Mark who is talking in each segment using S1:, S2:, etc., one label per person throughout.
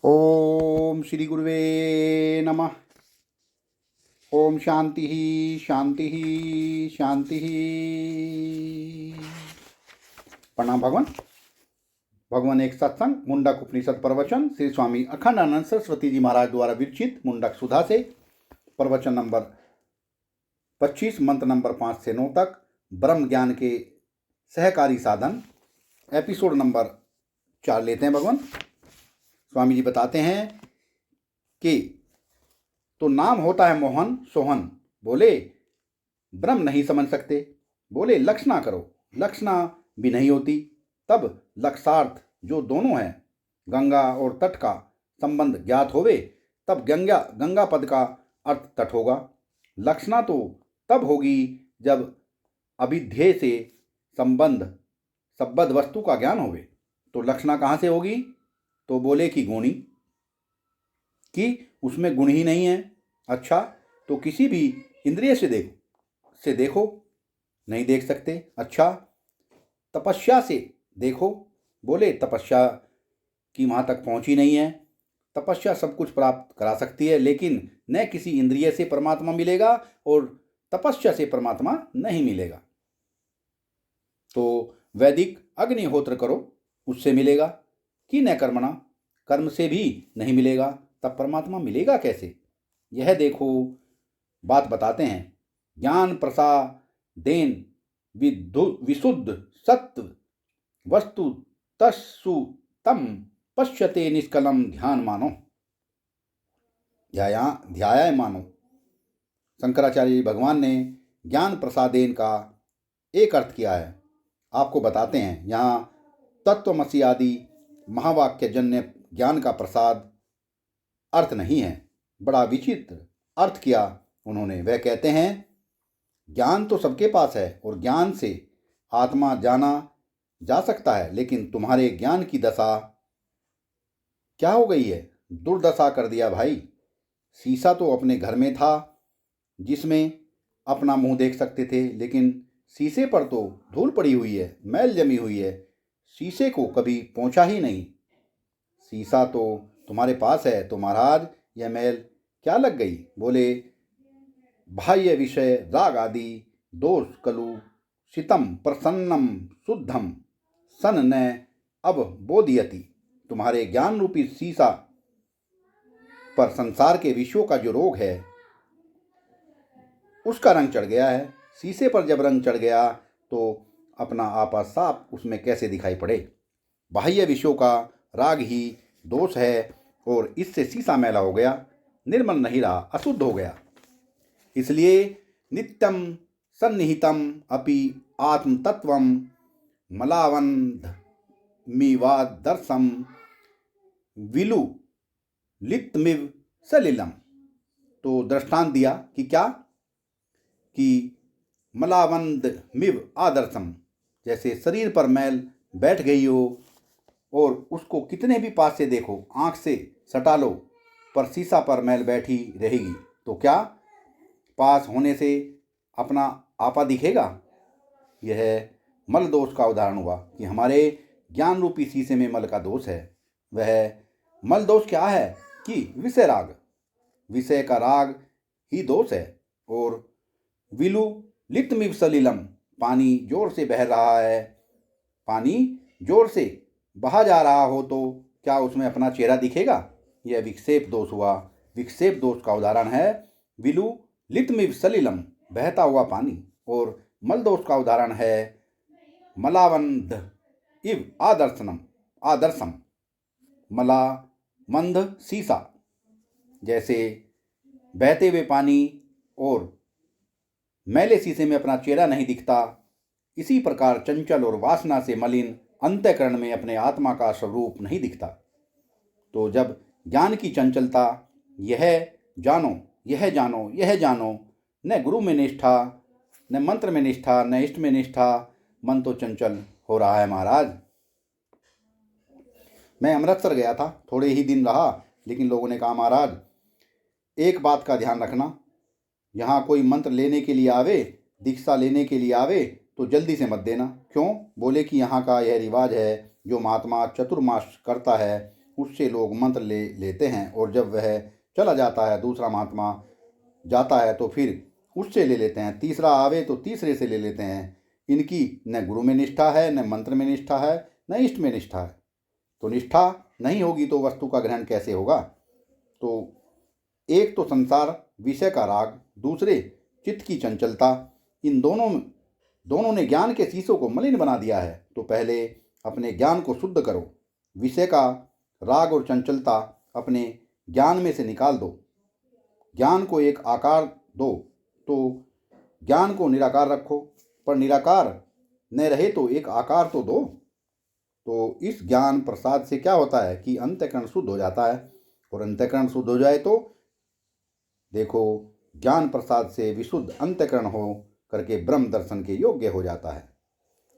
S1: ओम श्री गुरुवे नमः। ओम शांति ही शांति ही शांति ही। प्रणाम भगवान। भगवान एक सत्संग मुंडक उपनिषद प्रवचन श्री स्वामी अखंडानंद सरस्वती जी महाराज द्वारा विरचित मुंडक सुधा से प्रवचन नंबर 25 मंत्र नंबर 5 से 9 तक ब्रह्म ज्ञान के सहकारी साधन एपिसोड नंबर 4 लेते हैं। भगवान स्वामी जी बताते हैं कि तो नाम होता है मोहन सोहन। बोले ब्रह्म नहीं समझ सकते। बोले लक्षणा करो। लक्षणा भी नहीं होती। तब लक्षार्थ जो दोनों है गंगा और तट का संबंध ज्ञात होवे तब गंगा पद का अर्थ तट होगा। लक्षणा तो तब होगी जब अभिध्येय से संबद्ध वस्तु का ज्ञान होवे। तो लक्षणा कहाँ से होगी? तो बोले कि गुणी कि उसमें गुण ही नहीं है। अच्छा, तो किसी भी इंद्रिय से देखो, नहीं देख सकते। अच्छा, तपस्या से देखो। बोले तपस्या की वहाँ तक पहुँची नहीं है। तपस्या सब कुछ प्राप्त करा सकती है, लेकिन न किसी इंद्रिय से परमात्मा मिलेगा और तपस्या से परमात्मा नहीं मिलेगा। तो वैदिक अग्निहोत्र करो, उससे मिलेगा कि न कर्मणा, कर्म से भी नहीं मिलेगा। तब परमात्मा मिलेगा कैसे? यह देखो बात बताते हैं। ज्ञान प्रसादेन विशुद्ध सत्व वस्तु तस्सु तम पश्यते निष्कलम ध्यान मानो, ध्याय मानो। शंकराचार्य भगवान ने ज्ञान प्रसादेन का एक अर्थ किया है, आपको बताते हैं। यहाँ तत्वमसि आदि महावाक्य जन्य ज्ञान का प्रसाद अर्थ नहीं है। बड़ा विचित्र अर्थ किया उन्होंने। वह कहते हैं ज्ञान तो सबके पास है और ज्ञान से आत्मा जाना जा सकता है, लेकिन तुम्हारे ज्ञान की दशा क्या हो गई है? दुर्दशा कर दिया भाई। शीशा तो अपने घर में था जिसमें अपना मुंह देख सकते थे, लेकिन शीशे पर तो धूल पड़ी हुई है, मैल जमी हुई है। शीशे को कभी पहुंचा ही नहीं। शीशा तो तुम्हारे पास है, तो महाराज यह मैल क्या लग गई? बोले बाह्य विषय राग आदि दोष कलु शीतम प्रसन्नम शुद्धम सन न अब बोधयति। तुम्हारे ज्ञान रूपी शीशा पर संसार के विषयों का जो रोग है उसका रंग चढ़ गया है। शीशे पर जब रंग चढ़ गया तो अपना आपा साफ उसमें कैसे दिखाई पड़े? बाह्य विषयों का राग ही दोष है और इससे शीशा मैला हो गया, निर्मल नहीं रहा, अशुद्ध हो गया। इसलिए नित्यम सन्निहितम अपि आत्म तत्वम मलावंध मीवादर्शम विलु लित्मिव सलिलम। तो दृष्टांत दिया कि क्या? कि मलावंद मिव आदर्शम, जैसे शरीर पर मैल बैठ गई हो और उसको कितने भी पास से देखो, आँख से सटा लो, पर शीशा पर मैल बैठी रहेगी। तो क्या पास होने से अपना आपा दिखेगा? यह मल दोष का उदाहरण हुआ कि हमारे ज्ञान रूपी शीशे में मल का दोष है। वह मल दोष क्या है? कि विषय राग, विषय का राग ही दोष है। और विलु लित्मिव सलिलम, पानी जोर से बह रहा है, पानी जोर से बहा जा रहा हो तो क्या उसमें अपना चेहरा दिखेगा? यह विक्षेप दोष हुआ। विक्षेप दोष का उदाहरण है विलु लित्मिव सलिलम, बहता हुआ पानी। और मल दोष का उदाहरण है मलावंध इव आदर्शम, मलावंध शीशा, जैसे बहते हुए पानी और मैले शीशे में अपना चेहरा नहीं दिखता, इसी प्रकार चंचल और वासना से मलिन अंतःकरण में अपने आत्मा का स्वरूप नहीं दिखता। तो जब ज्ञान की चंचलता, यह जानो यह जानो यह जानो, न गुरु में निष्ठा, न मंत्र में निष्ठा, न इष्ट में निष्ठा, मन तो चंचल हो रहा है। महाराज मैं अमृतसर गया था, थोड़े ही दिन रहा, लेकिन लोगों ने कहा महाराज एक बात का ध्यान रखना, यहाँ कोई मंत्र लेने के लिए आवे, दीक्षा लेने के लिए आवे तो जल्दी से मत देना। क्यों? बोले कि यहाँ का यह रिवाज है, जो महात्मा चतुर्मास करता है उससे लोग मंत्र ले लेते हैं और जब वह चला जाता है, दूसरा महात्मा जाता है तो फिर उससे ले लेते हैं, तीसरा आवे तो तीसरे से ले लेते हैं। इनकी न गुरु में निष्ठा है, न मंत्र में निष्ठा है, न इष्ट में निष्ठा है। तो निष्ठा नहीं होगी तो वस्तु का ग्रहण कैसे होगा? तो एक तो संसार विषय का राग, दूसरे चित्त की चंचलता, इन दोनों ने ज्ञान के शीशों को मलिन बना दिया है। तो पहले अपने ज्ञान को शुद्ध करो। विषय का राग और चंचलता अपने ज्ञान में से निकाल दो। ज्ञान को एक आकार दो, तो ज्ञान को निराकार रखो, पर निराकार न रहे तो एक आकार तो दो। तो इस ज्ञान प्रसाद से क्या होता है कि अंतःकरण शुद्ध हो जाता है, और अंतःकरण शुद्ध हो जाए तो देखो, ज्ञान प्रसाद से विशुद्ध अंतःकरण हो करके ब्रह्म दर्शन के योग्य हो जाता है।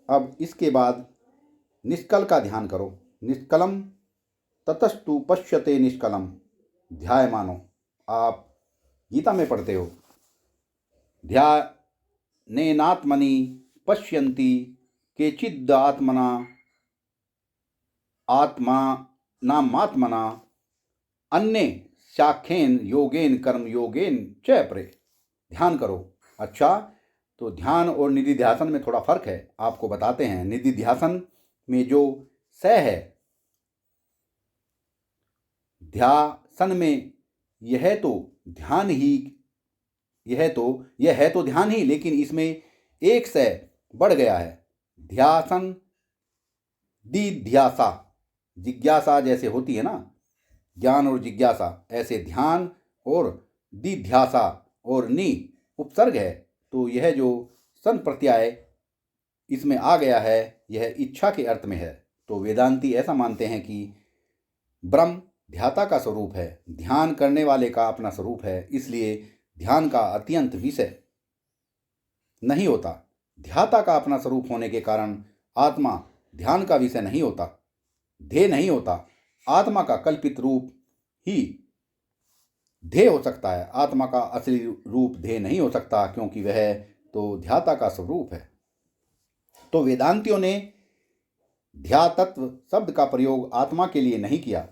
S1: अब इसके बाद निष्कल का ध्यान करो। निष्कलम ततस्तु पश्यते निष्कलम ध्यायमानो। आप गीता में पढ़ते हो, ध्यानेनात्मनि पश्यन्ति केचिद् आत्मानमात्मना अन्ये साख्येन योगेन कर्म योगेन च परे। ध्यान करो। अच्छा, तो ध्यान और निधिध्यासन में थोड़ा फर्क है, आपको बताते हैं। निधिध्यासन में जो स है, ध्यासन में यह है तो ध्यान ही, लेकिन इसमें एक स बढ़ गया है। ध्यासन दिध्यासा, जिज्ञासा जैसे होती है ना, ज्ञान और जिज्ञासा, ऐसे ध्यान और दिध्यासा और नि उपसर्ग है। तो यह जो सन प्रत्यय इसमें आ गया है, यह इच्छा के अर्थ में है। तो वेदांती ऐसा मानते हैं कि ब्रह्म ध्याता का स्वरूप है, ध्यान करने वाले का अपना स्वरूप है, इसलिए ध्यान का अत्यंत विषय नहीं होता। ध्याता का अपना स्वरूप होने के कारण आत्मा ध्यान का विषय नहीं होता, ध्येय नहीं होता। आत्मा का कल्पित रूप ही ध्येय हो सकता है, आत्मा का असली रूप ध्येय नहीं हो सकता, क्योंकि वह तो ध्याता का स्वरूप है। तो वेदांतियों ने ध्यातत्व शब्द का प्रयोग आत्मा के लिए नहीं किया।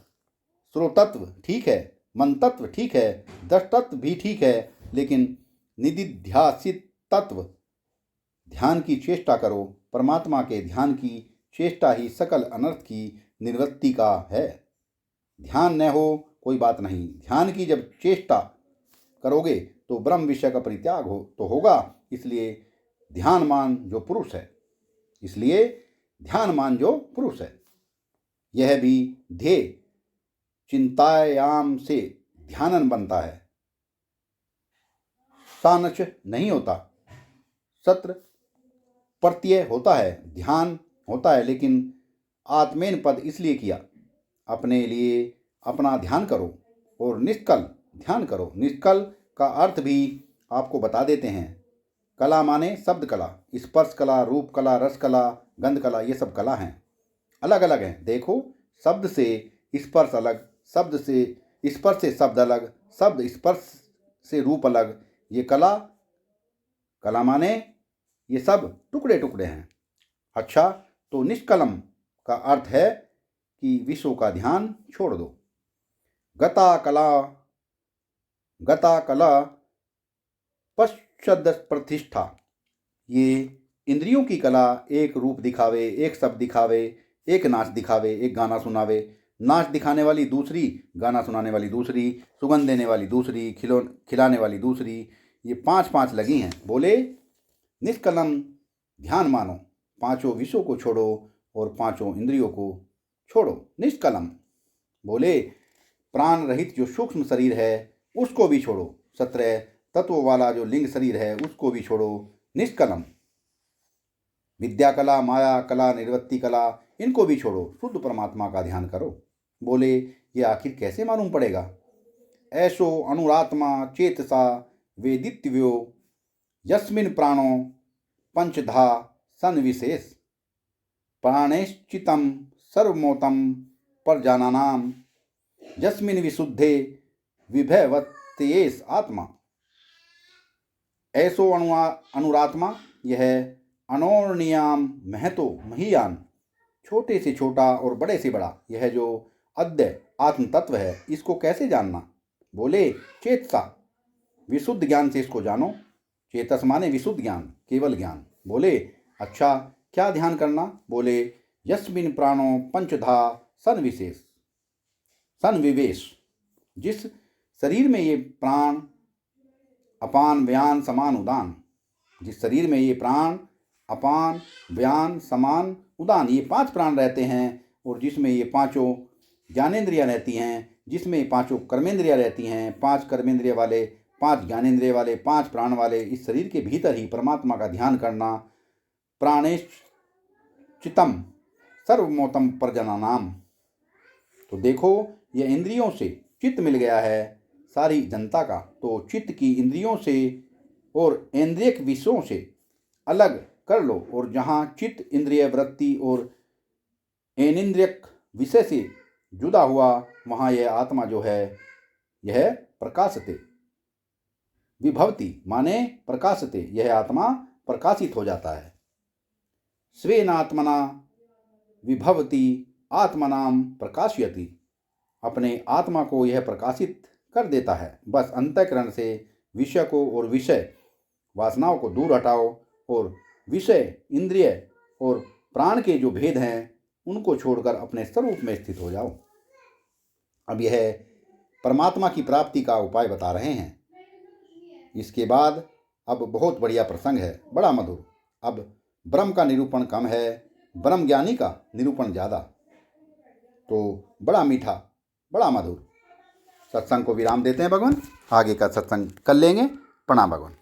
S1: श्रोतत्व ठीक है, मन तत्व ठीक है, दृष्टत्व भी ठीक है, लेकिन निधिध्यासित तत्व ध्यान की चेष्टा करो। परमात्मा के ध्यान की चेष्टा ही सकल अनर्थ की निवृत्ति का है। ध्यान न हो कोई बात नहीं, ध्यान की जब चेष्टा करोगे तो ब्रह्म विषय का परित्याग तो होगा। इसलिए ध्यानमान जो पुरुष है, यह भी ध्येय चिंतायाम से ध्यानन बनता है, सानच नहीं होता। सत्र प्रत्यय होता है, ध्यान होता है, लेकिन आत्मेन पद इसलिए किया, अपने लिए अपना ध्यान करो और निष्कल ध्यान करो। निष्कल का अर्थ भी आपको बता देते हैं। कला माने शब्द कला, स्पर्श कला, रूप कला, रस कला, गंध कला, ये सब कला हैं, अलग अलग हैं। देखो, शब्द से स्पर्श अलग, शब्द से स्पर्श से शब्द अलग, शब्द स्पर्श से रूप अलग। ये कला माने ये सब टुकड़े टुकड़े हैं। अच्छा, तो निष्कलम का अर्थ है कि विश्व का ध्यान छोड़ दो। गता कला पश्चद प्रतिष्ठा, ये इंद्रियों की कला एक रूप दिखावे, एक शब्द दिखावे, एक नाच दिखावे, एक गाना सुनावे। नाच दिखाने वाली दूसरी, गाना सुनाने वाली दूसरी, सुगंध देने वाली दूसरी, खिलाने वाली दूसरी, ये पांच लगी हैं। बोले निष्कलम ध्यान मानो, पांचों विषयों को छोड़ो और पांचों इंद्रियों को छोड़ो। निष्कलम बोले प्राण रहित जो सूक्ष्म शरीर है उसको भी छोड़ो, 17 तत्व वाला जो लिंग शरीर है उसको भी छोड़ो। निष्कलम विद्या कला, माया कला, निवृत्ति कला, इनको भी छोड़ो, शुद्ध परमात्मा का ध्यान करो। बोले ये आखिर कैसे मालूम पड़ेगा? ऐसो अनुरात्मा चेतसा वेदित्व्यो यस्मिन् प्राणो पंचधा सन्विशेष प्राणेश्चितं सर्वमोतं परजानानाम यस्मिन् विशुद्धे विभवत्येष आत्मा। ऐसो अनुरात्मा, यह अनोर्णियाम महतो महीयान, छोटे से छोटा और बड़े से बड़ा, यह जो अद्य आत्म तत्व है, इसको कैसे जानना? बोले चेतसा, विशुद्ध ज्ञान से इसको जानो। चेतस माने विशुद्ध ज्ञान, केवल ज्ञान। बोले अच्छा, क्या ध्यान करना? बोले यस्मिन प्राणो पंचधा सन्विशेष सन्विवेश, जिस शरीर में ये प्राण अपान व्यान समान उदान, जिस शरीर में ये प्राण अपान व्यान समान उदान, ये 5 प्राण रहते हैं, और जिसमें ये 5 ज्ञानेंद्रियाँ रहती हैं, जिसमें 5 कर्मेंद्रियाँ रहती हैं, 5 कर्मेंद्रिय वाले, 5 ज्ञानेंद्रिय वाले, 5 प्राण वाले इस शरीर के भीतर ही परमात्मा का ध्यान करना। प्राणेश्चितम सर्वमोतम प्रजनानाम। तो देखो, यह इंद्रियों से चित्त मिल गया है सारी जनता का, तो चित्त की इंद्रियों से और इंद्रियक विषयों से अलग कर लो, और जहाँ चित्त इंद्रिय वृत्ति और ऐनिंद्रियक विषय से जुदा हुआ, वहाँ यह आत्मा जो है यह प्रकाशते विभवती माने प्रकाशते, यह आत्मा प्रकाशित हो जाता है। स्वेनात्मना विभवती आत्मनाम प्रकाशयति, अपने आत्मा को यह प्रकाशित कर देता है। बस अंतःकरण से विषय को और विषय वासनाओं को दूर हटाओ, और विषय इंद्रिय और प्राण के जो भेद हैं उनको छोड़कर अपने स्वरूप में स्थित हो जाओ। अब यह परमात्मा की प्राप्ति का उपाय बता रहे हैं। इसके बाद अब बहुत बढ़िया प्रसंग है, बड़ा मधुर। अब ब्रह्म का निरूपण कम है, ब्रह्म ज्ञानी का निरूपण ज़्यादा, तो बड़ा मीठा, बड़ा मधुर। सत्संग को विराम देते हैं भगवान, आगे का सत्संग कर लेंगे। प्रणाम भगवान।